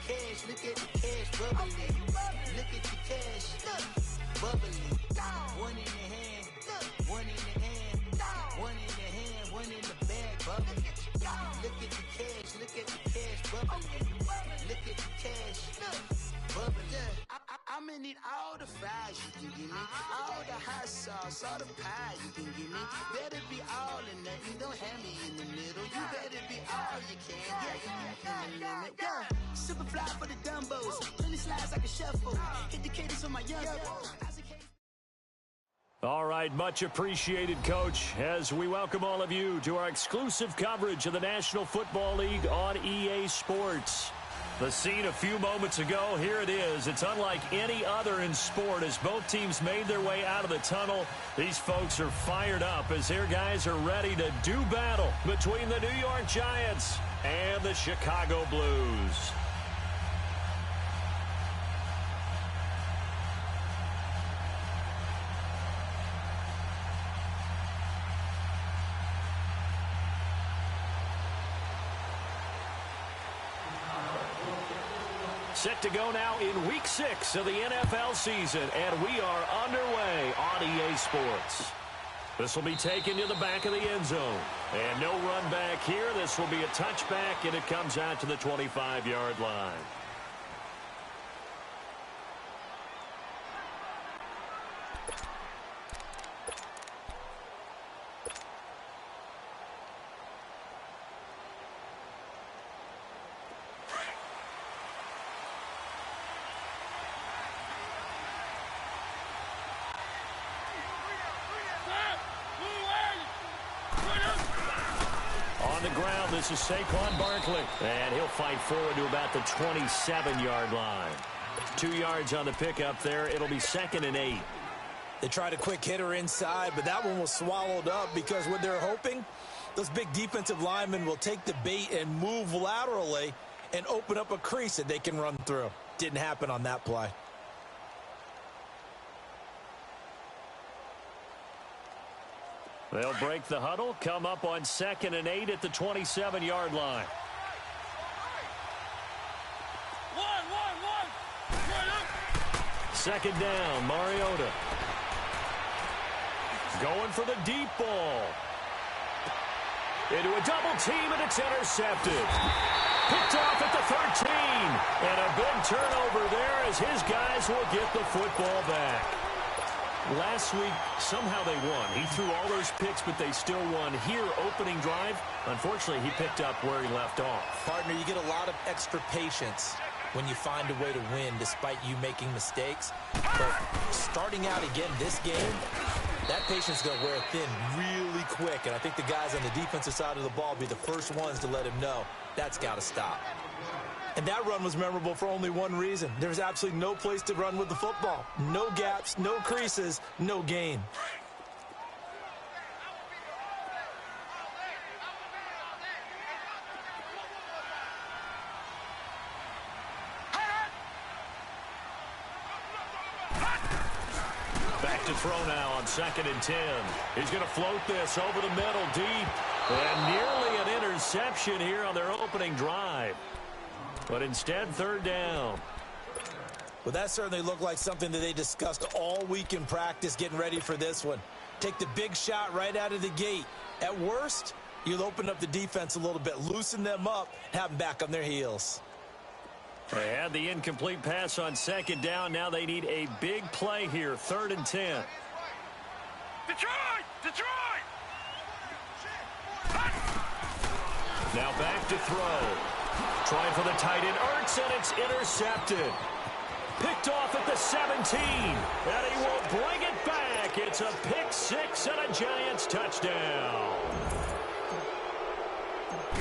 cash, look at the cash bubbly. Look at the cash, bubbly. One in the hand, one in the hand, one in the hand, one in the bag, bubbly. Look at the cash, look at the cash bubbly. Look at the cash, bubbly. I'ma need all the fries you can give me, all the hot sauce, all the pie you can give me. Better be all or nothing, don't have me in the middle. You better be all you can, yeah. Super fly for the Dumbos, plenty slides like a shuffle. Hit the cadence on my young. All right, much appreciated, Coach, as we welcome all of you to our exclusive coverage of the National Football League on EA Sports. The scene a few moments ago, here it is. It's unlike any other in sport as both teams made their way out of the tunnel. These folks are fired up as their guys are ready to do battle between the New York Giants and the Chicago Blues. Set to go now in Week 6 of the NFL season, and we are underway on EA Sports. This will be taken to the back of the end zone. And no run back here. This will be a touchback, and it comes out to the 25-yard line. This is Saquon Barkley, and he'll fight forward to about the 27-yard line. 2 yards on the pickup there. It'll be 2nd and 8. They tried a quick hitter inside, but that one was swallowed up because what they're hoping, those big defensive linemen will take the bait and move laterally and open up a crease that they can run through. Didn't happen on that play. They'll break the huddle, come up on 2nd and 8 at the 27-yard line. Second down, Mariota. Going for the deep ball. Into a double team, and it's intercepted. Picked off at the 13. And a big turnover there as his guys will get the football back. Last week, somehow they won. He threw all those picks, but they still won. Here, opening drive, unfortunately, he picked up where he left off. Partner, you get a lot of extra patience when you find a way to win despite you making mistakes. But starting out again this game, that patience is going to wear thin really quick. And I think the guys on the defensive side of the ball will be the first ones to let him know that's got to stop. And that run was memorable for only one reason. There's absolutely no place to run with the football. No gaps, no creases, no gain. Back to throw now on 2nd and 10. He's going to float this over the middle deep. And nearly an interception here on their opening drive. But instead, 3rd down. Well, that certainly looked like something that they discussed all week in practice getting ready for this one. Take the big shot right out of the gate. At worst, you'll open up the defense a little bit, loosen them up, have them back on their heels. They had the incomplete pass on 2nd down. Now they need a big play here, 3rd and 10. Detroit! Now back to throw. Trying for the tight end, Ertz, and it's intercepted. Picked off at the 17, and he will bring it back. It's a pick six and a Giants touchdown.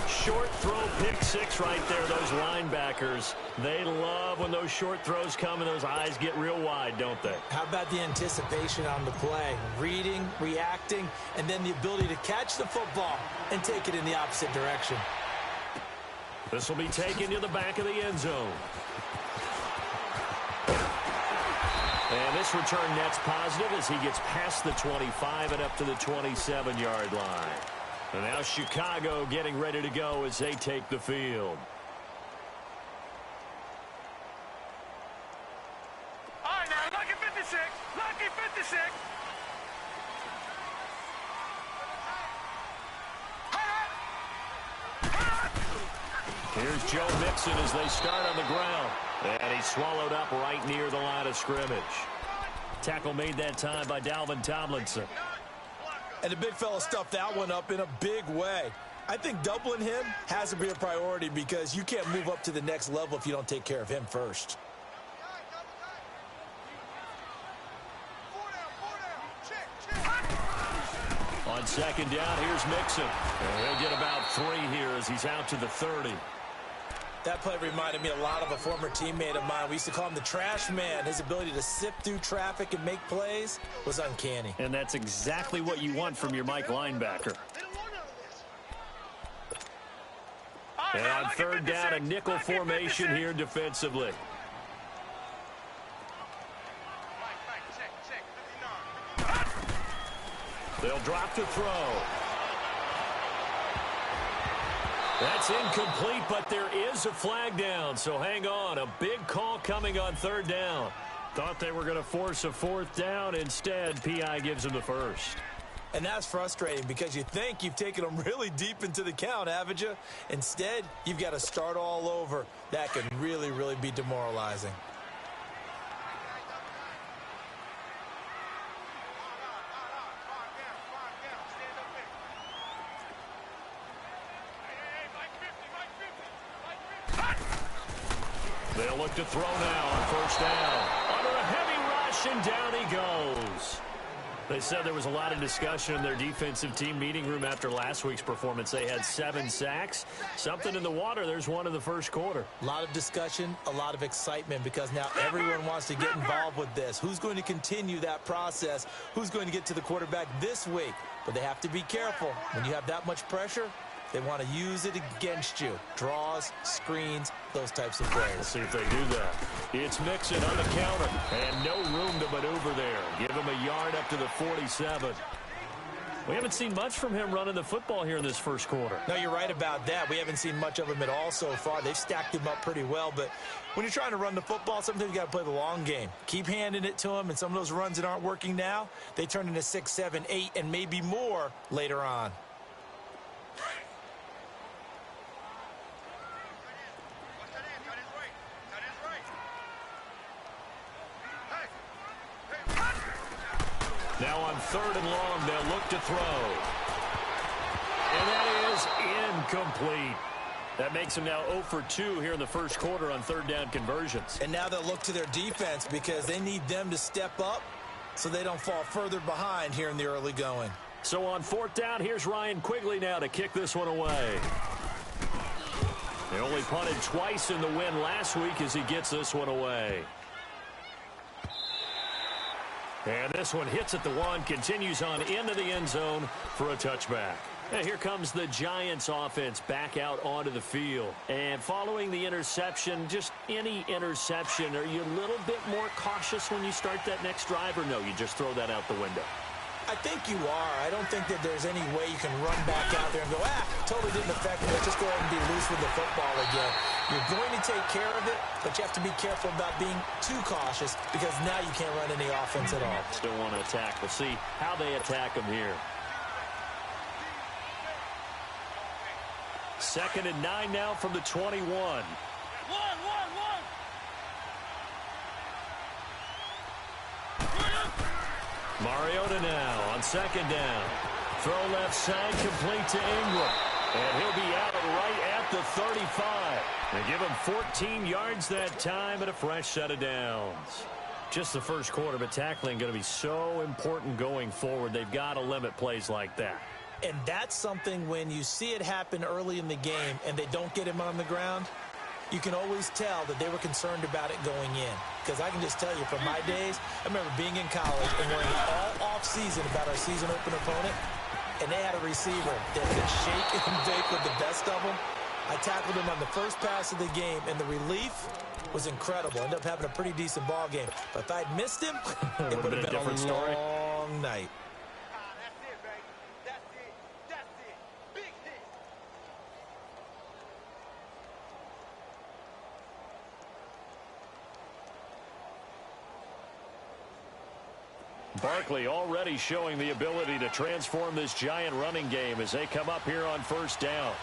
Short throw pick six right there. Those linebackers, they love when those short throws come and those eyes get real wide, don't they? How about the anticipation on the play? Reading, reacting, and then the ability to catch the football and take it in the opposite direction. This will be taken to the back of the end zone. And this return net's positive as he gets past the 25 and up to the 27-yard line. And now Chicago getting ready to go as they take the field. Here's Joe Mixon as they start on the ground. And he's swallowed up right near the line of scrimmage. Tackle made that time by Dalvin Tomlinson. And the big fella stuffed that one up in a big way. I think doubling him has to be a priority because you can't move up to the next level if you don't take care of him first. On second down, here's Mixon. And he'll get about 3 here as he's out to the 30. That play reminded me a lot of a former teammate of mine. We used to call him the trash man. His ability to sift through traffic and make plays was uncanny. And that's exactly what you want from your Mike linebacker. And on third down, a nickel formation here defensively. They'll drop to throw. That's incomplete, but there is a flag down, so hang on. A big call coming on third down. Thought they were going to force a fourth down. Instead, P.I. gives them the first. And that's frustrating because you think you've taken them really deep into the count, haven't you? Instead, you've got to start all over. That can really, really be demoralizing. They'll look to throw now on first down. Under a heavy rush, and down he goes. They said there was a lot of discussion in their defensive team meeting room after last week's performance. They had 7 sacks. Something in the water. There's one in the first quarter. A lot of discussion, a lot of excitement because now everyone wants to get involved with this. Who's going to continue that process? Who's going to get to the quarterback this week? But they have to be careful. When you have that much pressure, they want to use it against you. Draws, screens, those types of plays. We'll see if they do that. It's Mixon on the counter. And no room to maneuver there. Give him a yard up to the 47. We haven't seen much from him running the football here in this first quarter. No, you're right about that. We haven't seen much of him at all so far. They've stacked him up pretty well. But when you're trying to run the football, sometimes you got to play the long game. Keep handing it to him. And some of those runs that aren't working now, they turn into 6, 7, 8, and maybe more later on. Now on third and long, they'll look to throw. And that is incomplete. That makes them now 0 for 2 here in the first quarter on third down conversions. And now they'll look to their defense because they need them to step up so they don't fall further behind here in the early going. So on fourth down, here's Ryan Quigley now to kick this one away. They only punted twice in the win last week as he gets this one away. And this one hits at the 1, continues on into the end zone for a touchback. And here comes the Giants offense back out onto the field. And following the interception, just any interception, are you a little bit more cautious when you start that next drive, or no, you just throw that out the window? I think you are. I don't think that there's any way you can run back out there and go, totally didn't affect me. Let's just go ahead and be loose with the football again. You're going to take care of it, but you have to be careful about being too cautious because now you can't run any offense at all. Still want to attack. We'll see how they attack them here. 2nd and 9 now from the 21. Mariota now on second down. Throw left side, complete to Ingram. And he'll be out right at the 35. They give him 14 yards that time and a fresh set of downs. Just the first quarter, but tackling going to be so important going forward. They've got to limit plays like that. And that's something when you see it happen early in the game and they don't get him on the ground, you can always tell that they were concerned about it going in. Because I can just tell you from my days, I remember being in college and worrying all off-season about our season open opponent, and they had a receiver that could shake and bake with the best of them. I tackled him on the first pass of the game, and the relief was incredible. Ended up having a pretty decent ball game. But if I'd missed him, it would have been a different story. Long night. Barkley already showing the ability to transform this giant running game as they come up here on first down.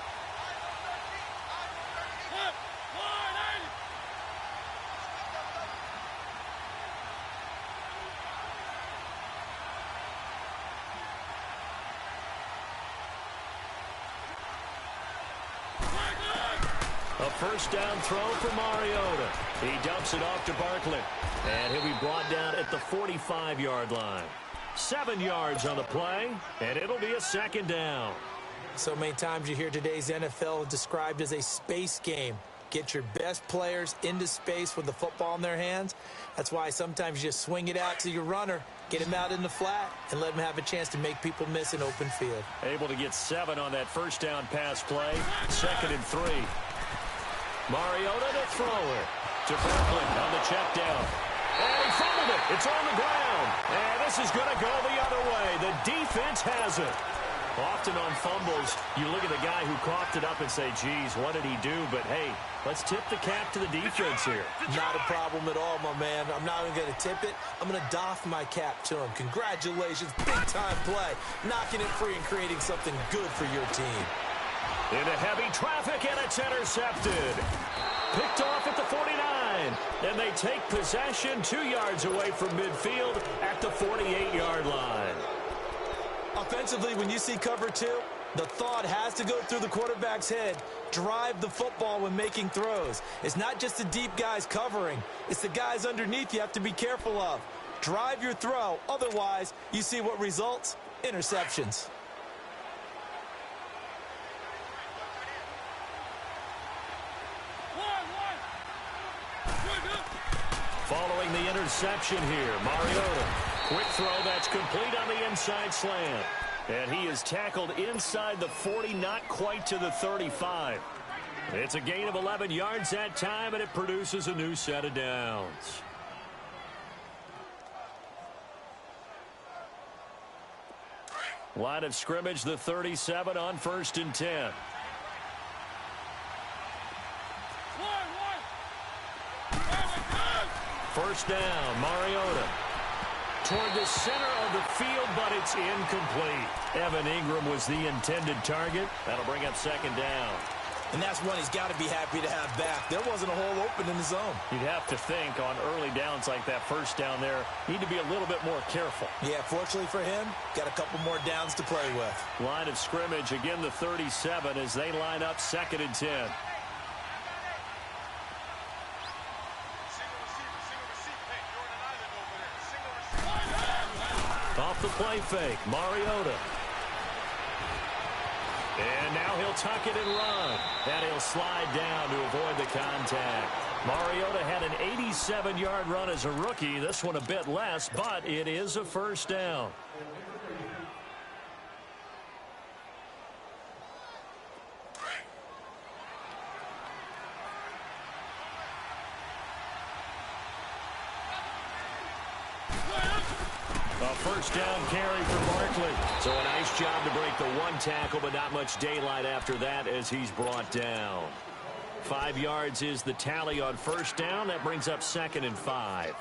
A first down throw for Mariota. He dumps it off to Barkley. And he'll be brought down at the 45-yard line. 7 yards on the play, and it'll be a second down. So many times you hear today's NFL described as a space game. Get your best players into space with the football in their hands. That's why sometimes you just swing it out to your runner, get him out in the flat, and let him have a chance to make people miss an open field. Able to get 7 on that first down pass play. 2nd and 3. Mariota to throw it to Barkley on the check down. And he fumbled it. It's on the ground. And this is going to go the other way. The defense has it. Often on fumbles, you look at the guy who coughed it up and say, geez, what did he do? But, hey, let's tip the cap to the defense here. Not a problem at all, my man. I'm not even going to tip it. I'm going to doff my cap to him. Congratulations. Big-time play. Knocking it free and creating something good for your team. Into heavy traffic, and it's intercepted. Picked off at the 49. And they take possession 2 yards away from midfield at the 48-yard line. Offensively, when you see cover 2, the thought has to go through the quarterback's head. Drive the football when making throws. It's not just the deep guys covering. It's the guys underneath you have to be careful of. Drive your throw. Otherwise, you see what results? Interceptions. Following the interception here, Mariota. Quick throw that's complete on the inside slant. And he is tackled inside the 40, not quite to the 35. It's a gain of 11 yards that time, and it produces a new set of downs. Line of scrimmage, the 37 on 1st and 10. First down, Mariota. Toward the center of the field, but it's incomplete. Evan Ingram was the intended target. That'll bring up 2nd down. And that's one he's got to be happy to have back. There wasn't a hole open in the zone. You'd have to think on early downs like that first down there, need to be a little bit more careful. Yeah, fortunately for him, got a couple more downs to play with. Line of scrimmage, again the 37 as they line up 2nd and 10. Off the play fake, Mariota. And now he'll tuck it and run. And he'll slide down to avoid the contact. Mariota had an 87-yard run as a rookie. This one a bit less, but it is a first down. A first down carry for Barkley. So a nice job to break the 1 tackle, but not much daylight after that as he's brought down. 5 yards is the tally on first down. That brings up 2nd and 5.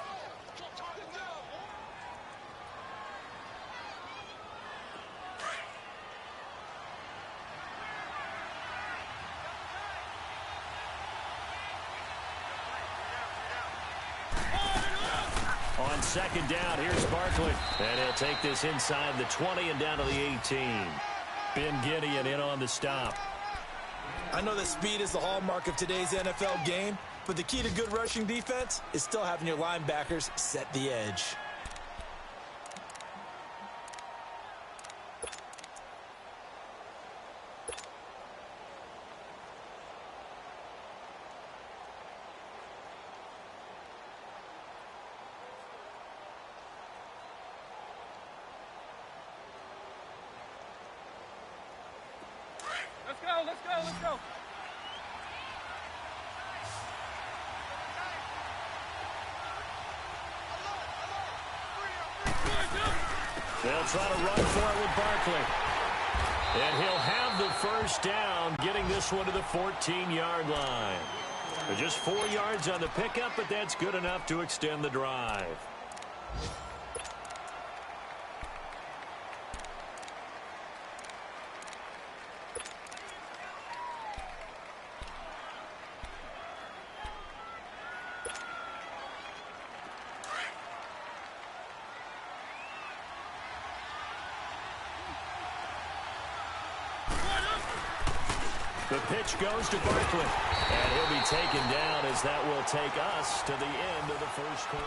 On 2nd down, here's Barkley. And he'll take this inside the 20 and down to the 18. Ben Gideon in on the stop. I know that speed is the hallmark of today's NFL game, but the key to good rushing defense is still having your linebackers set the edge. Let's go. They'll try to run for it with Barkley. And he'll have the first down, getting this one to the 14-yard line. Just 4 yards on the pickup, but that's good enough to extend the drive. The pitch goes to Barkley, and he'll be taken down as that will take us to the end of the first quarter.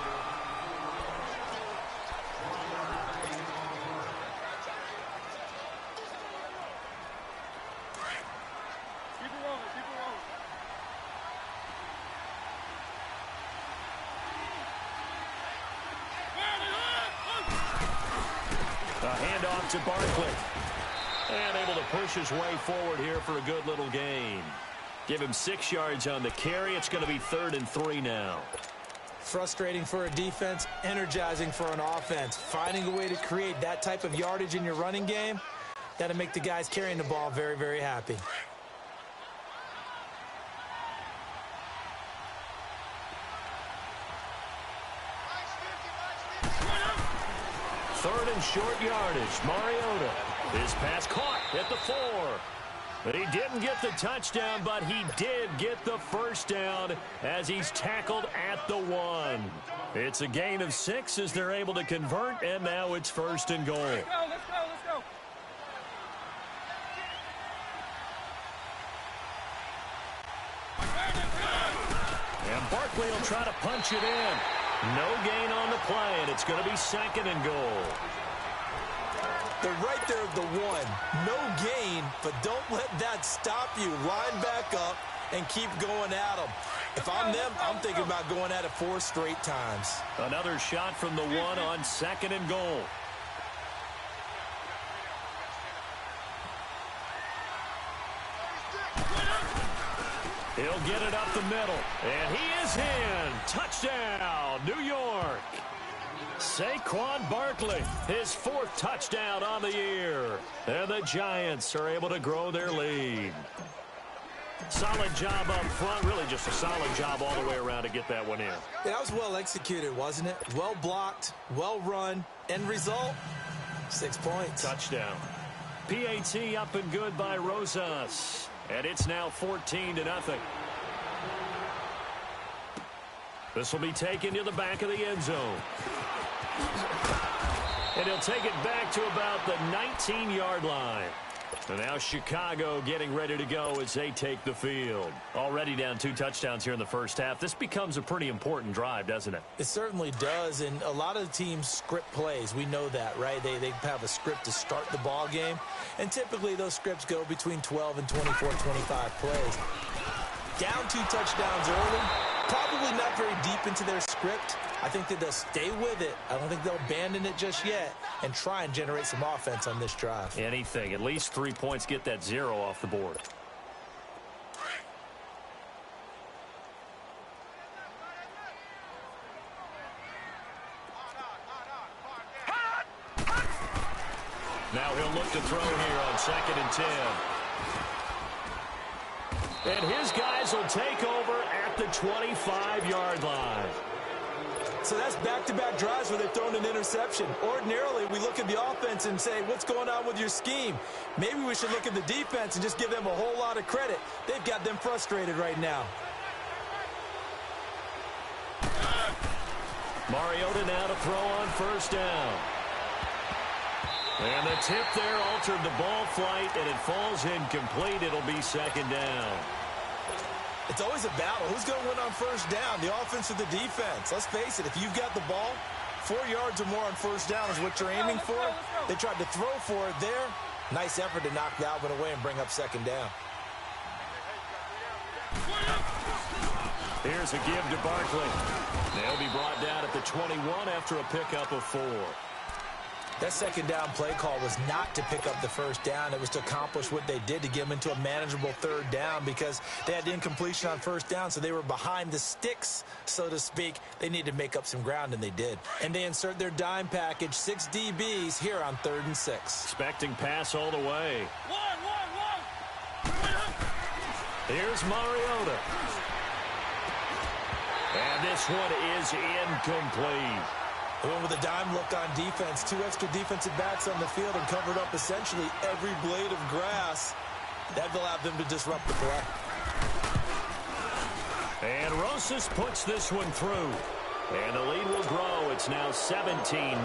A handoff to Barkley. And able to push his way forward here for a good little gain. Give him 6 yards on the carry. It's going to be 3rd and 3 now. Frustrating for a defense, energizing for an offense. Finding a way to create that type of yardage in your running game, that'll make the guys carrying the ball very, very happy. Third and short yardage. Mariota. His pass caught at the 4. He didn't get the touchdown, but he did get the first down as he's tackled at the 1. It's a gain of 6 as they're able to convert, and now it's 1st and goal. Let's go. And Barkley will try to punch it in. No gain on the play, and it's going to be 2nd and goal. They're right there at the 1. No gain, but don't let that stop you. Line back up and keep going at them. If I'm them, I'm thinking about going at it 4 straight times. Another shot from the 1 on 2nd and goal. He'll get it up the middle, and he is in. Touchdown, New York. Saquon Barkley, his 4th touchdown on the year. And the Giants are able to grow their lead. Solid job up front, really just a solid job all the way around to get that one in. Yeah, that was well executed, wasn't it? Well blocked, well run. End result, 6 points. Touchdown. PAT up and good by Rosas. And it's now 14-0. This will be taken to the back of the end zone. And he'll take it back to about the 19-yard line. And now Chicago getting ready to go as they take the field. Already down 2 touchdowns here in the first half. This becomes a pretty important drive, doesn't it? It certainly does, and a lot of the teams script plays. We know that, right? They have a script to start the ball game, and typically those scripts go between 12 and 24, 25 plays. Down 2 touchdowns early, probably not very deep into their script. I think that they'll stay with it. I don't think they'll abandon it just yet and try and generate some offense on this drive. Anything. At least 3 points, get that 0 off the board. Now he'll look to throw here on 2nd and 10. And his guys will take over at the 25-yard line. So that's back-to-back drives where they've thrown an interception. Ordinarily, we look at the offense and say, what's going on with your scheme? Maybe we should look at the defense and just give them a whole lot of credit. They've got them frustrated right now. Mariota now to throw on 1st down. And the tip there altered the ball flight, and it falls incomplete. It'll be 2nd down. It's always a battle. Who's going to win on 1st down, the offense or the defense? Let's face it, if you've got the ball, 4 yards or more on 1st down is what you're aiming for. They tried to throw for it there. Nice effort to knock that one away and bring up 2nd down. Here's a give to Barkley. They'll be brought down at the 21 after a pickup of 4. That 2nd down play call was not to pick up the 1st down. It was to accomplish what they did, to get them into a manageable 3rd down, because they had incompletion on 1st down, so they were behind the sticks, so to speak. They needed to make up some ground, and they did. And they insert their dime package, 6 DBs here on 3rd and 6. Expecting pass all the way. Here's Mariota. And this one is incomplete. They went with a dime look on defense. 2 extra defensive backs on the field and covered up essentially every blade of grass. That allowed them to disrupt the play. And Rosas puts this one through. And the lead will grow. It's now 17-0.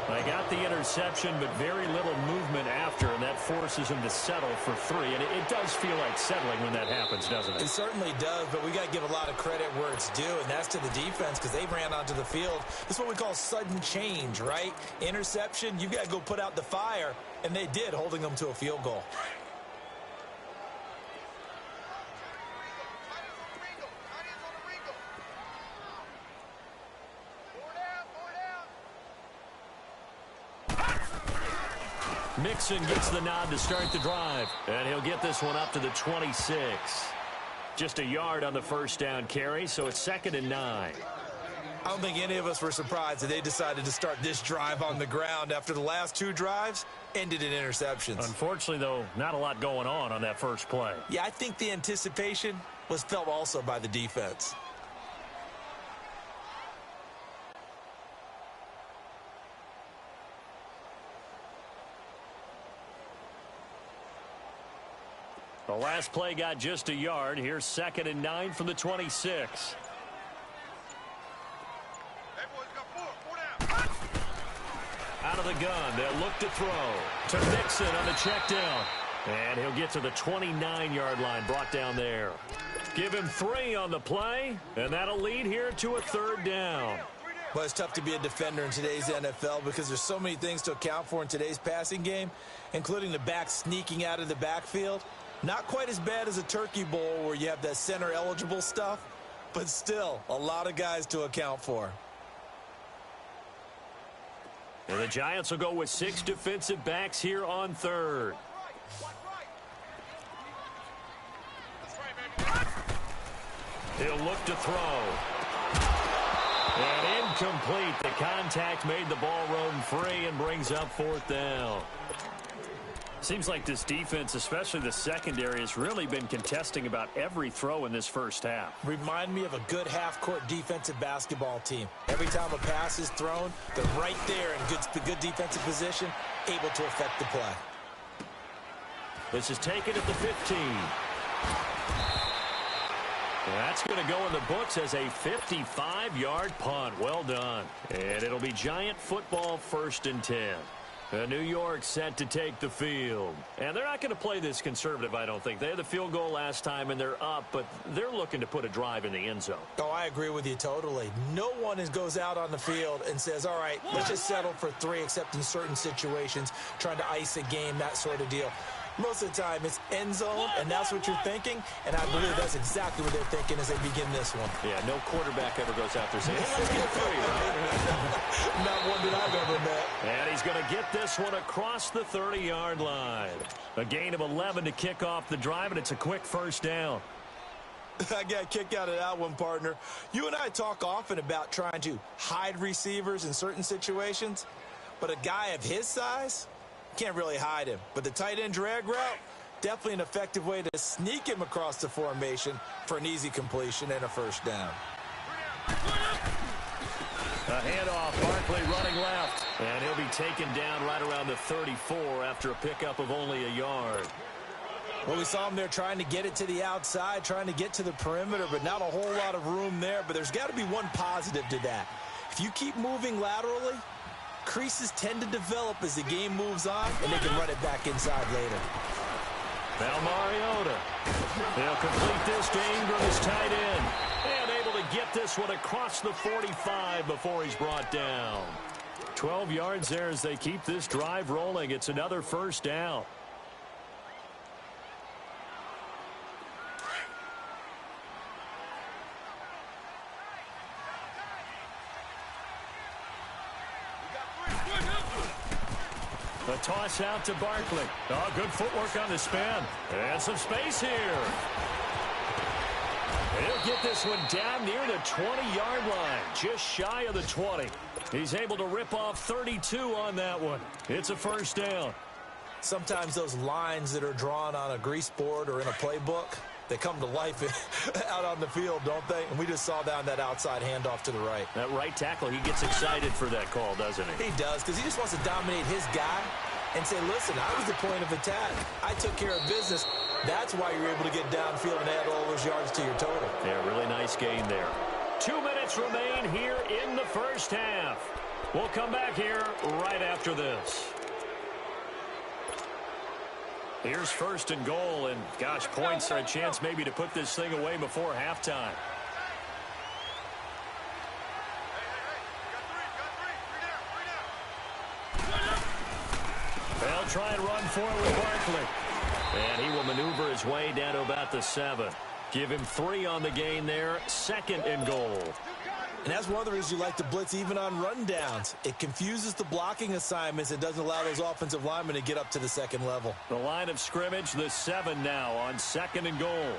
They got the interception, but very little movement after, and that forces him to settle for 3. And it does feel like settling when that happens, doesn't it? It certainly does, but we got to give a lot of credit where it's due, and that's to the defense because they ran onto the field. This is what we call sudden change, right? Interception, you got to go put out the fire, and they did, holding them to a field goal. Mixon gets the nod to start the drive, and he'll get this one up to the 26. Just a yard on the first down carry, so it's 2nd and 9. I don't think any of us were surprised that they decided to start this drive on the ground after the last 2 drives ended in interceptions. Unfortunately, though, not a lot going on that first play. Yeah, I think the anticipation was felt also by the defense. The last play got just a yard. Here's 2nd and 9 from the 26. Out of the gun, they'll look to throw to Mixon on the check down. And he'll get to the 29-yard line, brought down there. Give him 3 on the play, and that'll lead here to a 3rd down. Well, it's tough to be a defender in today's NFL because there's so many things to account for in today's passing game, including the back sneaking out of the backfield. Not quite as bad as a turkey bowl where you have that center-eligible stuff, but still a lot of guys to account for. And the Giants will go with 6 defensive backs here on 3rd. He'll look to throw. And incomplete. The contact made the ball roam free and brings up 4th down. Seems like this defense, especially the secondary, has really been contesting about every throw in this first half. Remind me of a good half-court defensive basketball team. Every time a pass is thrown, they're right there in good defensive position, able to affect the play. This is taken at the 15. That's going to go in the books as a 55-yard punt. Well done. And it'll be Giant football, 1st and 10. New York set to take the field. And they're not going to play this conservative, I don't think. They had the field goal last time, and they're up, but they're looking to put a drive in the end zone. Oh, I agree with you totally. No one goes out on the field and says, all right, let's just settle for 3, except in certain situations, trying to ice a game, that sort of deal. Most of the time, it's end zone, and that's what you're thinking, and I believe that's exactly what they're thinking as they begin this one. Yeah, no quarterback ever goes out there saying, hey, let's get 3, right? Not one that I've ever met. And he's going to get this one across the 30-yard line. A gain of 11 to kick off the drive, and it's a quick 1st down. I got a kick out of that one, partner. You and I talk often about trying to hide receivers in certain situations, but a guy of his size can't really hide him. But the tight end drag route, definitely an effective way to sneak him across the formation for an easy completion and a 1st down. A handoff, Barkley running left, and he'll be taken down right around the 34 after a pickup of only a yard. Well, we saw him there trying to get it to the outside, trying to get to the perimeter, but not a whole lot of room there. But there's got to be one positive to that. If you keep moving laterally, creases tend to develop as the game moves on, and they can run it back inside later. Now Mariota. They'll complete this to Ingram as tight end. And able to get this one across the 45 before he's brought down. 12 yards there as they keep this drive rolling. It's another 1st down. The toss out to Barkley. Oh, good footwork on the spin. And some space here. He'll get this one down near the 20-yard line, just shy of the 20. He's able to rip off 32 on that one. It's a 1st down. Sometimes those lines that are drawn on a grease board or in a playbook, they come to life out on the field, don't they? And we just saw that on that outside handoff to the right. That right tackle, he gets excited for that call, doesn't he? He does, because he just wants to dominate his guy and say, listen, I was the point of attack. I took care of business. That's why you're able to get downfield and add all those yards to your total. Yeah, really nice gain there. 2 minutes remain here in the first half. We'll come back here right after this. Here's first and goal, and gosh, points are a chance maybe to put this thing away before halftime. They'll try and run forward Barkley. And he will maneuver his way down to about the 7. Give him 3 on the gain there, second and goal. And that's one of the reasons you like to blitz even on rundowns. It confuses the blocking assignments. It doesn't allow those offensive linemen to get up to the second level. The line of scrimmage, the 7 now on second and goal.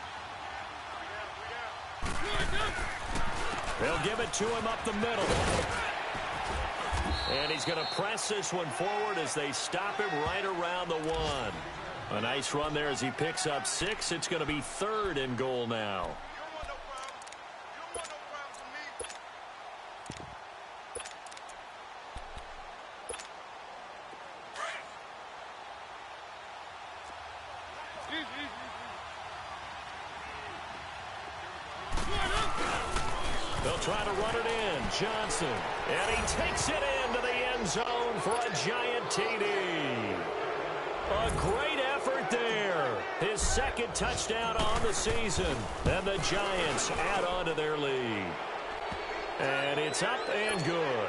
They'll give it to him up the middle. And he's going to press this one forward as they stop him right around the 1. A nice run there as he picks up 6. It's going to be third and goal now. They'll try to run it in. Johnson. And he takes it into the end zone for a giant TD. A great effort there. His second touchdown on the season. And the Giants add on to their lead. And it's up and good.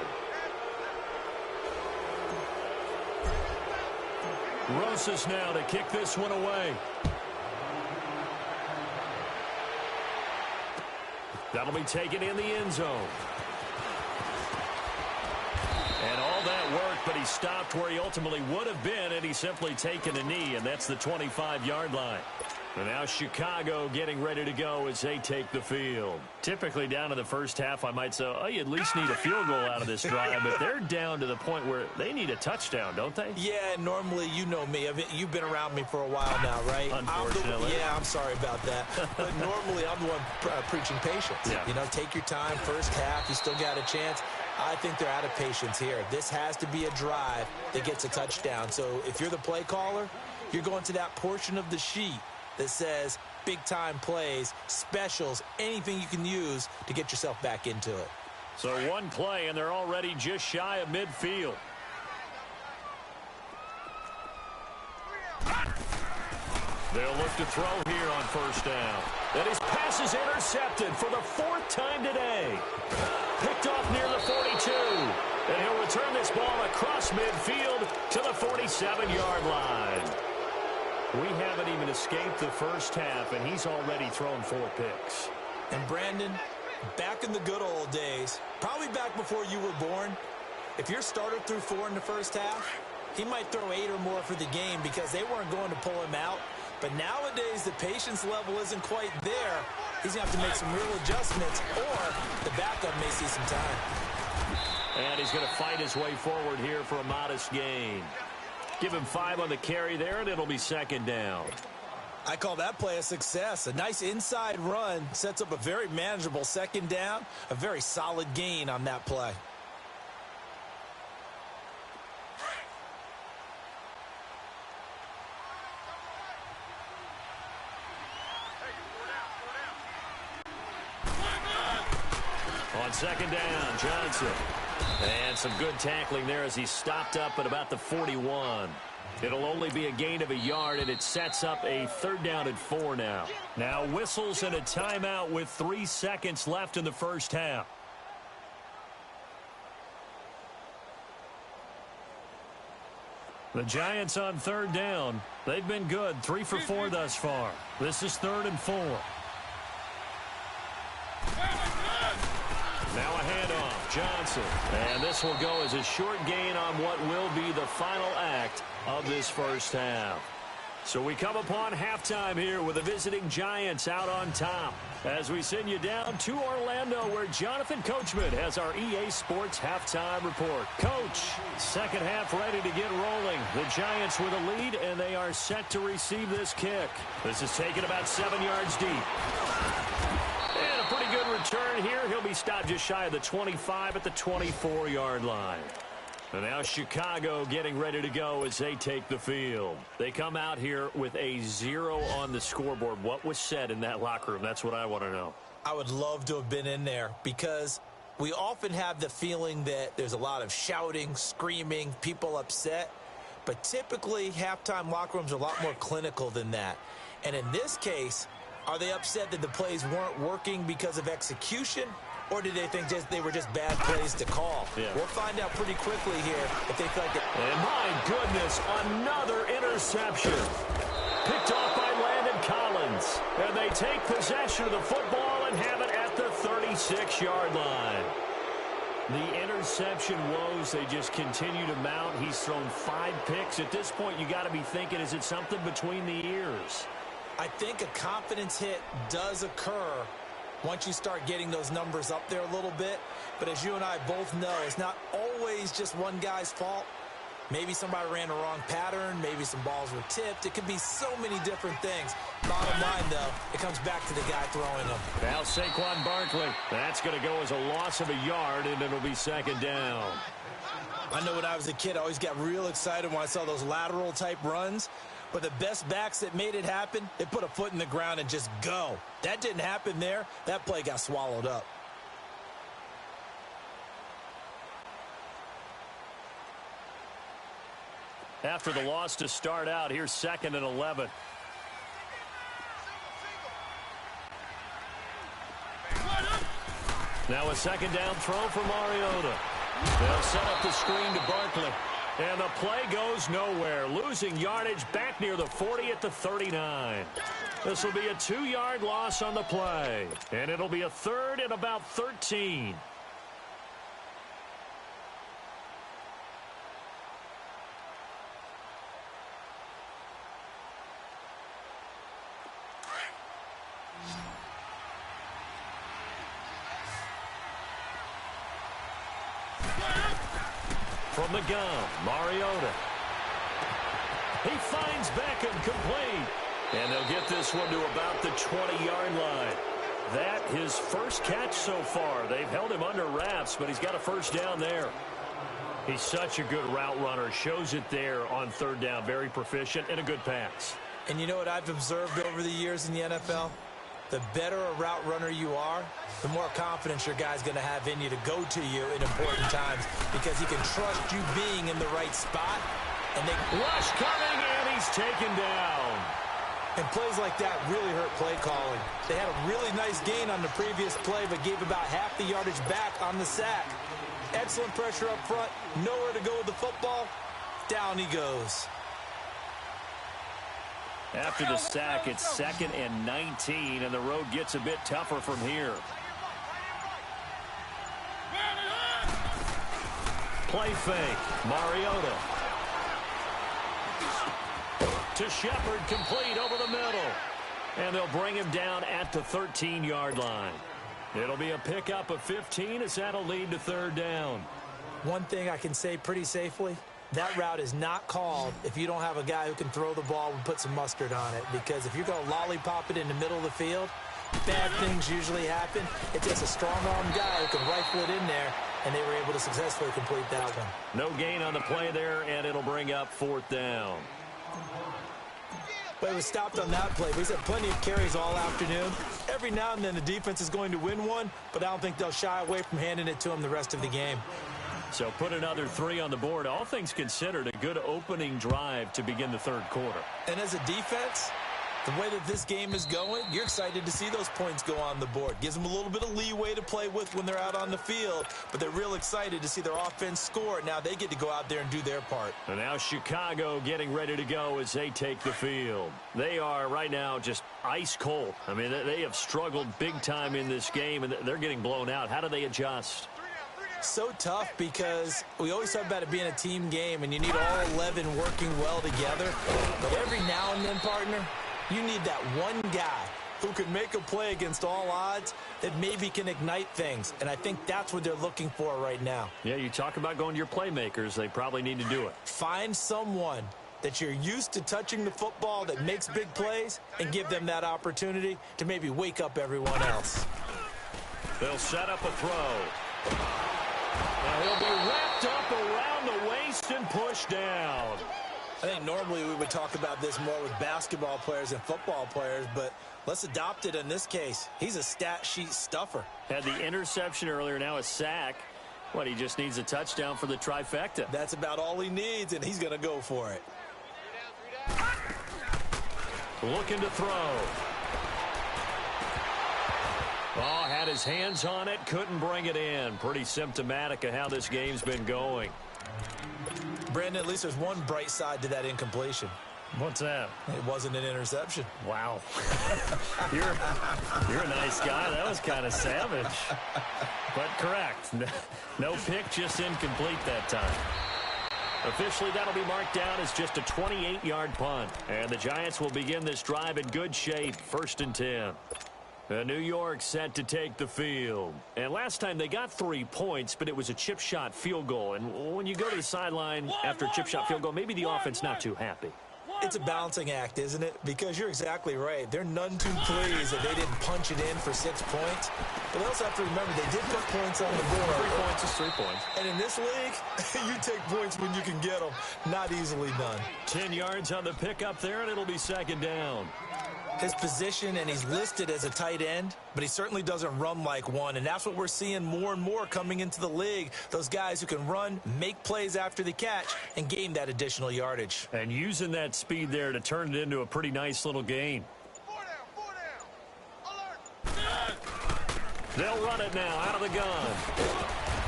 Rosas now to kick this one away. That'll be taken in the end zone. And all that work, but he stopped where he ultimately would have been, and he's simply taken a knee, and that's the 25-yard line. And now Chicago getting ready to go as they take the field. Typically down to the first half, I might say, oh, you at least need a field goal out of this drive, but they're down to the point where they need a touchdown, don't they? Yeah, normally, you know me. You've been around me for a while now, right? Unfortunately. I'm sorry about that. But normally, I'm the one preaching patience. Yeah. You know, take your time, first half, you still got a chance. I think they're out of patience here. This has to be a drive that gets a touchdown. So if you're the play caller, you're going to that portion of the sheet that says big-time plays, specials, anything you can use to get yourself back into it. So one play, and they're already just shy of midfield. They'll look to throw here on first down. And his pass is intercepted for the 4th time today. Picked off near the 42. And he'll return this ball across midfield to the 47-yard line. We haven't even escaped the first half, and he's already thrown 4 picks. And Brandon, back in the good old days, probably back before you were born, if your starter threw 4 in the first half, he might throw 8 or more for the game because they weren't going to pull him out. But nowadays, the patience level isn't quite there. He's going to have to make some real adjustments, or the backup may see some time. And he's going to fight his way forward here for a modest gain. Give him 5 on the carry there, and it'll be second down. I call that play a success. A nice inside run sets up a very manageable second down, a very solid gain on that play. On second down, Johnson. And some good tackling there as he stopped up at about the 41. It'll only be a gain of a yard, and it sets up a 3rd down and 4 now. Now whistles and a timeout with 3 seconds left in the first half. The Giants on 3rd down. They've been good, 3 for 4 thus far. This is 3rd and 4. Now a handoff, Johnson. And this will go as a short gain on what will be the final act of this first half. So we come upon halftime here with the visiting Giants out on top as we send you down to Orlando where Jonathan Coachman has our EA Sports halftime report. Coach, second half ready to get rolling. The Giants with a lead, and they are set to receive this kick. This is taken about 7 yards deep. And a pretty good return here. He'll be stopped just shy of the 25 at the 24-yard line. And now Chicago getting ready to go as they take the field. They come out here with a 0 on the scoreboard. What was said in that locker room? That's what I want to know. I would love to have been in there because We often have the feeling that there's a lot of shouting, screaming, people upset. But typically, halftime locker rooms are a lot more clinical than that. And in this case, are they upset that the plays weren't working because of execution? Or do they think they were just bad plays to call? Yeah. We'll find out pretty quickly here if they feel like it. And my goodness, another interception. Picked off by Landon Collins. And they take possession of the football and have it at the 36-yard line. The interception woes, they just continue to mount. He's thrown 5 picks. At this point, you got to be thinking, is it something between the ears? I think a confidence hit does occur once you start getting those numbers up there a little bit. But as you and I both know, it's not always just one guy's fault. Maybe somebody ran the wrong pattern. Maybe some balls were tipped. It could be so many different things. Bottom line, though, it comes back to the guy throwing them. Now Saquon Barkley. That's going to go as a loss of a yard, and it'll be second down. I know when I was a kid, I always got real excited when I saw those lateral-type runs. But the best backs that made it happen, they put a foot in the ground and just go. That didn't happen there. That play got swallowed up. After the loss to start out, here's 2nd and 11. Now a second down throw for Mariota. They'll set up the screen to Barkley. And the play goes nowhere. Losing yardage back near the 40 at the 39. This will be a 2-yard loss on the play. And it'll be a 3rd and about 13. From the gun, Mariota. He finds Beckham complete. And they'll get this one to about the 20-yard line. That his first catch so far. They've held him under wraps, but he's got a first down there. He's such a good route runner. Shows it there on 3rd down. Very proficient and a good pass. And you know what I've observed over the years in the NFL? The better a route runner you are, the more confidence your guy's going to have in you to go to you in important times because he can trust you being in the right spot. And they rush coming, and he's taken down. And plays like that really hurt play calling. They had a really nice gain on the previous play, but gave about half the yardage back on the sack. Excellent pressure up front, nowhere to go with the football. Down he goes. After the sack, it's 2nd and 19, and the road gets a bit tougher from here. Play fake. Mariota. To Shepard, complete over the middle. And they'll bring him down at the 13-yard line. It'll be a pickup of 15 as that'll lead to 3rd down. One thing I can say pretty safely, that route is not called if you don't have a guy who can throw the ball and put some mustard on it. Because if you're going to lollipop it in the middle of the field, bad things usually happen. It takes a strong-arm guy who can rifle it in there, and they were able to successfully complete that one. No gain on the play there, and it'll bring up 4th down. But it was stopped on that play. He's had plenty of carries all afternoon. Every now and then the defense is going to win one, but I don't think they'll shy away from handing it to him the rest of the game. So put another 3 on the board. All things considered, a good opening drive to begin the 3rd quarter. And as a defense, the way that this game is going, you're excited to see those points go on the board. Gives them a little bit of leeway to play with when they're out on the field, but they're real excited to see their offense score. Now they get to go out there and do their part. And now Chicago getting ready to go as they take the field. They are right now just ice cold. I mean, they have struggled big time in this game, and they're getting blown out. How do they adjust? So tough because we always talk about it being a team game, and you need all 11 working well together. But every now and then, partner, you need that one guy who can make a play against all odds that maybe can ignite things. And I think that's what they're looking for right now. Yeah, you talk about going to your playmakers. They probably need to do it. Find someone that you're used to touching the football that makes big plays and give them that opportunity to maybe wake up everyone else. They'll set up a throw. And he'll be wrapped up around the waist and pushed down. I think normally we would talk about this more with basketball players and football players, but let's adopt it in this case. He's a stat sheet stuffer. Had the interception earlier, now a sack. What, he just needs a touchdown for the trifecta. That's about all he needs, and he's going to go for it. Looking to throw. Oh, had his hands on it, couldn't bring it in. Pretty symptomatic of how this game's been going. Brandon, at least there's one bright side to that incompletion. What's that? It wasn't an interception. Wow. You're a nice guy. That was kind of savage. But correct. No pick, just incomplete that time. Officially, that'll be marked down as just a 28-yard punt. And the Giants will begin this drive in good shape, 1st and 10. New York set to take the field. And last time they got 3 points, but it was a chip shot field goal. And when you go to the sideline after a chip shot field goal, maybe the offense not too happy. It's a balancing act, isn't it? Because you're exactly right. They're none too pleased that they didn't punch it in for 6 points. But they also have to remember they did put points on the board. 3 points is 3 points. And in this league, you take points when you can get them. Not easily done. 10 yards on the pickup there, and it'll be 2nd down. His position, and he's listed as a tight end, but he certainly doesn't run like one, and that's what we're seeing more and more coming into the league. Those guys who can run, make plays after the catch, and gain that additional yardage. And using that speed there to turn it into a pretty nice little gain. 4 down. Alert. They'll run it now out of the gun.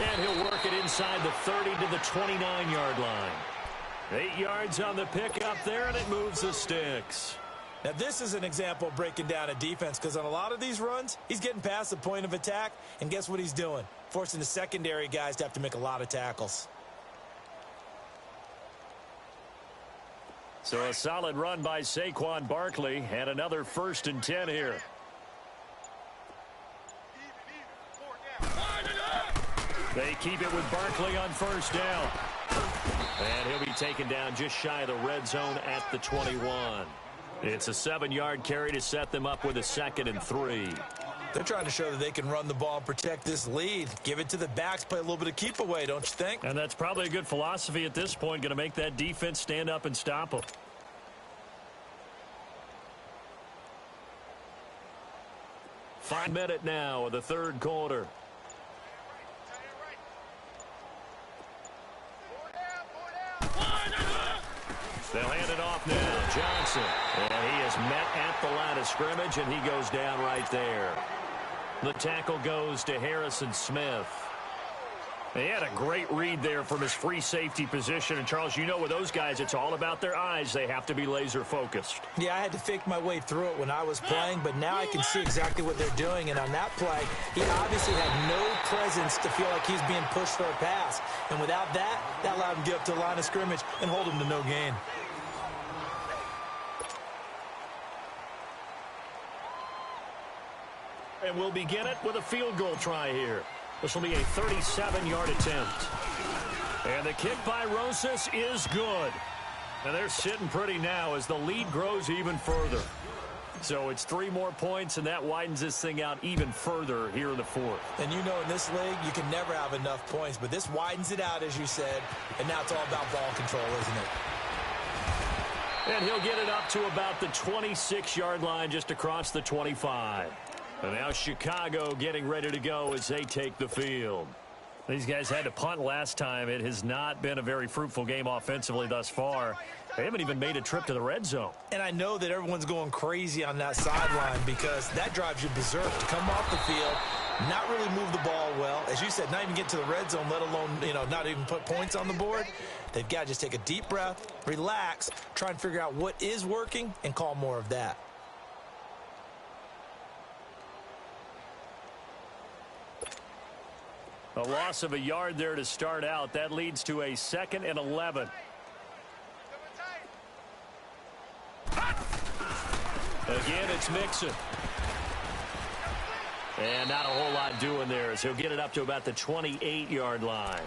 And he'll work it inside the 30 to the 29-yard line. 8 yards on the pickup there, and it moves the sticks. Now, this is an example of breaking down a defense because on a lot of these runs, he's getting past the point of attack, and guess what he's doing? Forcing the secondary guys to have to make a lot of tackles. So a solid run by Saquon Barkley, and another 1st and 10 here. They keep it with Barkley on 1st down. And he'll be taken down just shy of the red zone at the 21. It's a 7-yard carry to set them up with a 2nd and 3. They're trying to show that they can run the ball and protect this lead. Give it to the backs, play a little bit of keep away, don't you think? And that's probably a good philosophy at this point, going to make that defense stand up and stop them. Five minute now of the 3rd quarter. They'll hand it off now. Johnson. And he is met at the line of scrimmage, and he goes down right there. The tackle goes to Harrison Smith. He had a great read there from his free safety position. And, Charles, you know with those guys, it's all about their eyes. They have to be laser focused. Yeah, I had to fake my way through it when I was playing, but now I can see exactly what they're doing. And on that play, he obviously had no presence to feel like he's being pushed for a pass. And without that, that allowed him to get up to the line of scrimmage and hold him to no gain. And we'll begin it with a field goal try here. This will be a 37-yard attempt. And the kick by Rosas is good. And they're sitting pretty now as the lead grows even further. So it's 3 more points, and that widens this thing out even further here in the 4th. And you know in this league, you can never have enough points, but this widens it out, as you said, and now it's all about ball control, isn't it? And he'll get it up to about the 26-yard line just across the 25. And now Chicago getting ready to go as they take the field. These guys had to punt last time. It has not been a very fruitful game offensively thus far. They haven't even made a trip to the red zone. And I know that everyone's going crazy on that sideline because that drives you berserk to come off the field, not really move the ball well. As you said, not even get to the red zone, let alone, not even put points on the board. They've got to just take a deep breath, relax, try and figure out what is working, and call more of that. A loss of a yard there to start out. That leads to a 2nd and 11. Again, it's Mixon. And not a whole lot doing there as he'll get it up to about the 28-yard line.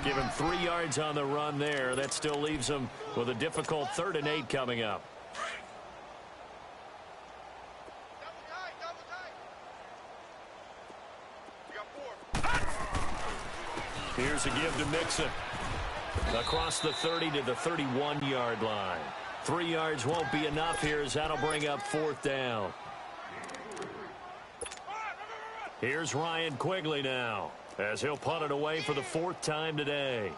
Give him 3 yards on the run there. That still leaves him with a difficult 3rd and 8 coming up. Here's a give to Mixon. Across the 30 to the 31-yard line. 3 yards won't be enough here as that'll bring up 4th down. Here's Ryan Quigley now as he'll punt it away for the 4th time today.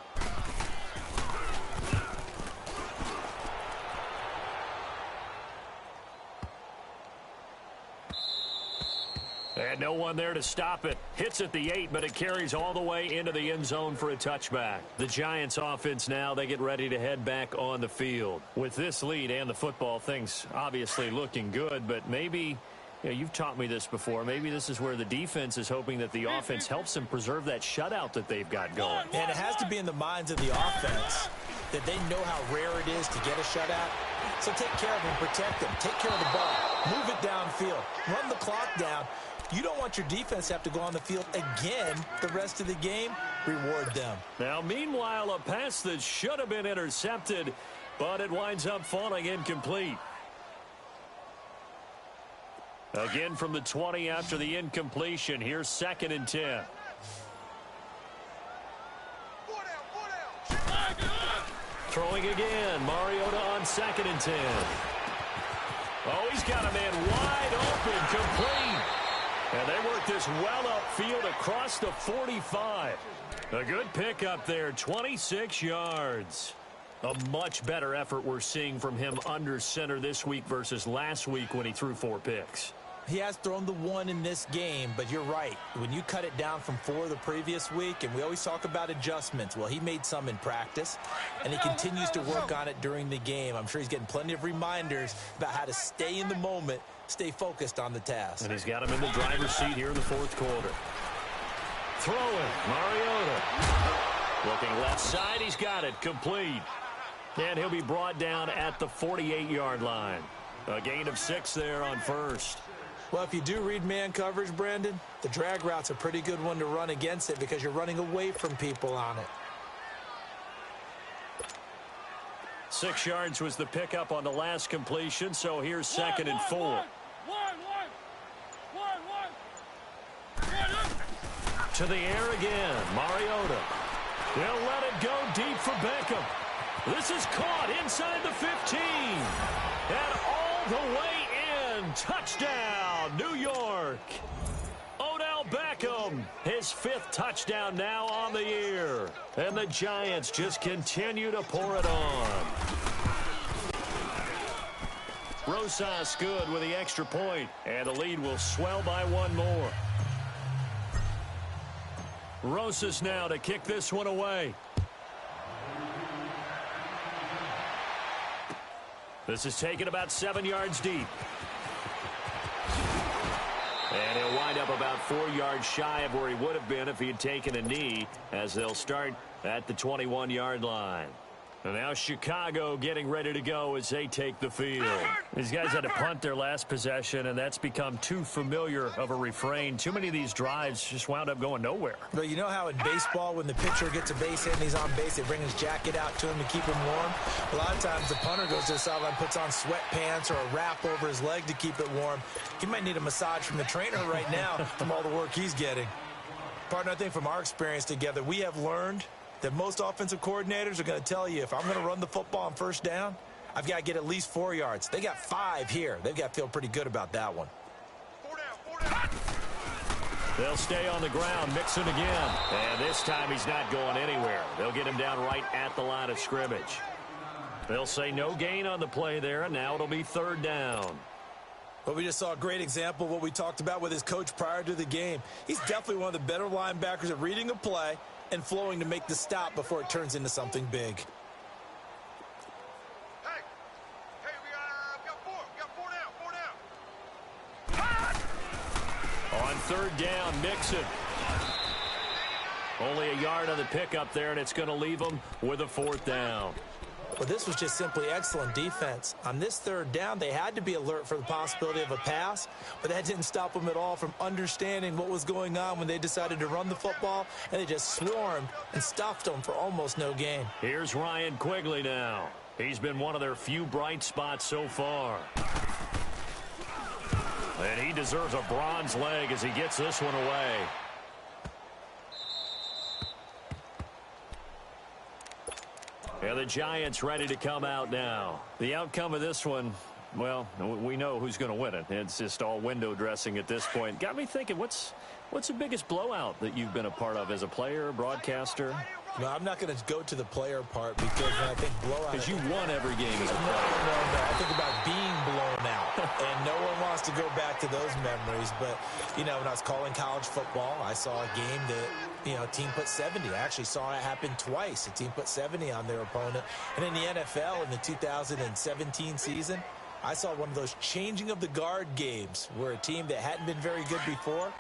And no one there to stop it. Hits at the 8, but it carries all the way into the end zone for a touchback. The Giants offense now, they get ready to head back on the field. With this lead and the football, things obviously looking good, but maybe, you know, you've taught me this before, maybe this is where the defense is hoping that the offense helps them preserve that shutout that they've got going. And it has to be in the minds of the offense that they know how rare it is to get a shutout. So take care of them, protect them, take care of the ball, move it downfield, run the clock down. You don't want your defense to have to go on the field again the rest of the game. Reward them. Now, meanwhile, a pass that should have been intercepted, but it winds up falling incomplete. Again from the 20 after the incompletion. Here's 2nd and 10. Throwing again. Mariota on 2nd and 10. Oh, he's got a man wide open, complete. And they work this well upfield across the 45. A good pickup there, 26 yards. A much better effort we're seeing from him under center this week versus last week when he threw 4 picks. He has thrown the 1 in this game, but you're right. When you cut it down from 4 the previous week, and we always talk about adjustments, well, he made some in practice, and he continues to work on it during the game. I'm sure he's getting plenty of reminders about how to stay in the moment, stay focused on the task. And he's got him in the driver's seat here in the 4th quarter. Throwing, Mariota. Looking left side, he's got it, complete. And he'll be brought down at the 48-yard line. A gain of 6 there on 1st. Well, if you do read man coverage, Brandon, the drag route's a pretty good one to run against it because you're running away from people on it. 6 yards was the pickup on the last completion, so here's 2nd and 4. To the air again, Mariota. They'll let it go deep for Beckham. This is caught inside the 15. And all the way in. Touchdown, New York. Odell Beckham, his 5th touchdown now on the year. And the Giants just continue to pour it on. Rosas good with the extra point, and the lead will swell by 1 more. Rosas now to kick this one away. This is taken about 7 yards deep. And he'll wind up about 4 yards shy of where he would have been if he had taken a knee, as they'll start at the 21-yard line. And now Chicago getting ready to go as they take the field. These guys had to punt their last possession, and that's become too familiar of a refrain. Too many of these drives just wound up going nowhere. But you know how in baseball, when the pitcher gets a base hit and he's on base, they bring his jacket out to him to keep him warm? A lot of times the punter goes to the sideline, puts on sweatpants or a wrap over his leg to keep it warm. He might need a massage from the trainer right now from all the work he's getting. Partner, I think from our experience together, we have learned that most offensive coordinators are going to tell you, if I'm going to run the football on 1st down, I've got to get at least 4 yards. They got 5 here. They've got to feel pretty good about that one. 4 down. They'll stay on the ground, Mixon again. And this time he's not going anywhere. They'll get him down right at the line of scrimmage. They'll say no gain on the play there, and now it'll be 3rd down. Well, we just saw a great example of what we talked about with his coach prior to the game. He's definitely one of the better linebackers at reading a play and flowing to make the stop before it turns into something big. Hey, we got 4. We got 4 down. On 3rd down, Mixon. Only a yard on the pickup there, and it's going to leave them with a 4th down. Well, this was just simply excellent defense. On this 3rd down, they had to be alert for the possibility of a pass, but that didn't stop them at all from understanding what was going on when they decided to run the football, and they just swarmed and stuffed them for almost no gain. Here's Ryan Quigley now. He's been one of their few bright spots so far. And he deserves a bronze leg as he gets this one away. And the Giants ready to come out now. The outcome of this one, well, we know who's going to win it. It's just all window dressing at this point. Got me thinking, what's the biggest blowout that you've been a part of as a player, broadcaster? No, I'm not going to go to the player part because when I think blowout... Because you won every game as a player. No. I think about being blown out. And no one wants to go back to those memories. But, when I was calling college football, I saw a game that, a team put 70. I actually saw it happen twice. A team put 70 on their opponent. And in the NFL, in the 2017 season, I saw one of those changing of the guard games where a team that hadn't been very good before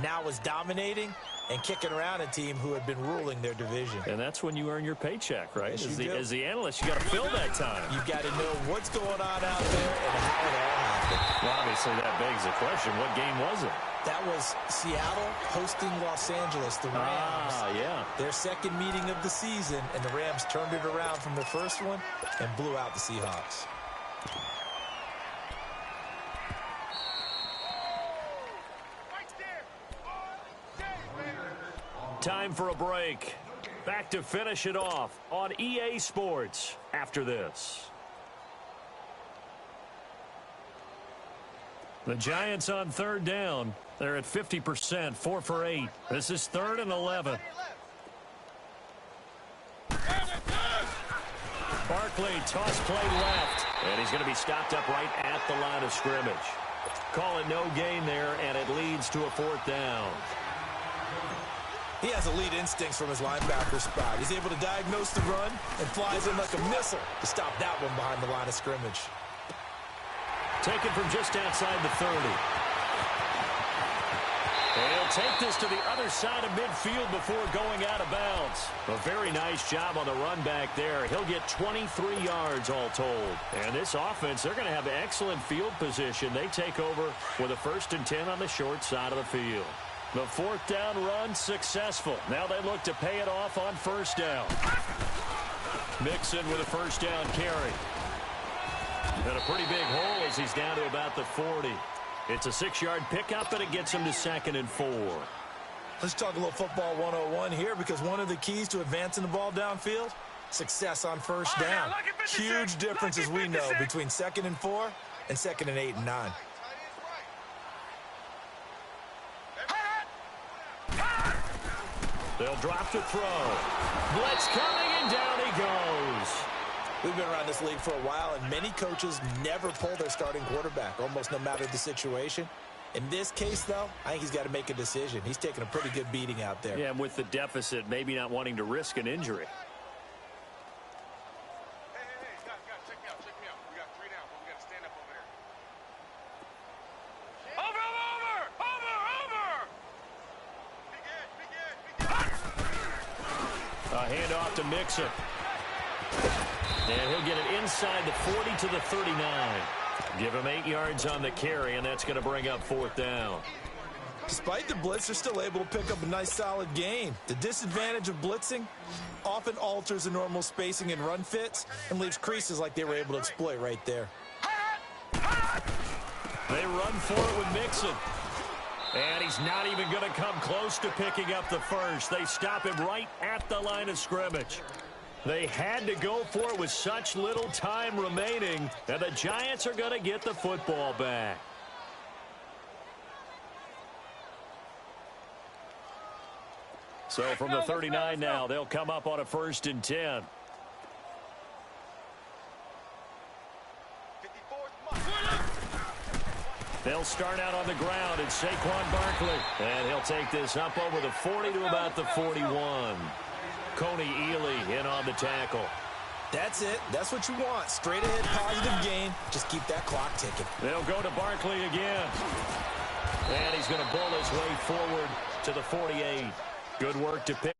now was dominating and kicking around a team who had been ruling their division. And that's when you earn your paycheck, right? Yes, As the analyst, you got to fill that time. You've got to know what's going on out there and how it all happened. Well, obviously, that begs the question, what game was it? That was Seattle hosting Los Angeles, the Rams. Yeah. Their second meeting of the season, and the Rams turned it around from the first one and blew out the Seahawks. Time for a break. Back to finish it off on EA Sports after this. The Giants on third down. They're at 50%, 4 for 8. This is 3rd and 11. Barkley, toss play left. And he's going to be stopped up right at the line of scrimmage. Call it no gain there, and it leads to a 4th down. He has elite instincts from his linebacker spot. He's able to diagnose the run and flies in like a missile to stop that one behind the line of scrimmage. Taken from just outside the 30. And he'll take this to the other side of midfield before going out of bounds. A very nice job on the run back there. He'll get 23 yards all told. And this offense, they're going to have excellent field position. They take over with a 1st and 10 on the short side of the field. The 4th down run successful. Now they look to pay it off on 1st down. Mixon with a 1st down carry. And a pretty big hole as he's down to about the 40. It's a 6-yard pickup, and it gets him to 2nd and 4. Let's talk a little football 101 here, because one of the keys to advancing the ball downfield, success on 1st down. Huge difference, as we know, between 2nd and 4 and 2nd and 8 and 9. They'll drop to throw. Blitz coming, and down he goes. We've been around this league for a while, and many coaches never pull their starting quarterback, almost no matter the situation. In this case, though, I think he's got to make a decision. He's taking a pretty good beating out there. Yeah, and with the deficit, maybe not wanting to risk an injury. Hey, guys, check me out. We got 3 down, but we got to stand up over there. Over! A handoff to Mixon. And he'll get it inside the 40 to the 39. Give him 8 yards on the carry, and that's going to bring up 4th down. Despite the blitz, they're still able to pick up a nice solid gain. The disadvantage of blitzing often alters the normal spacing and run fits and leaves creases like they were able to exploit right there. They run for it with Mixon. And he's not even going to come close to picking up the 1st. They stop him right at the line of scrimmage. They had to go for it with such little time remaining, and the Giants are going to get the football back. So from the 39 now, they'll come up on a 1st and 10. They'll start out on the ground. It's Saquon Barkley. And he'll take this up over the 40 to about the 41. Coney Ealy in on the tackle. That's it. That's what you want. Straight ahead positive gain. Just keep that clock ticking. They'll go to Barkley again. And he's going to bull his way forward to the 48. Good work to pick.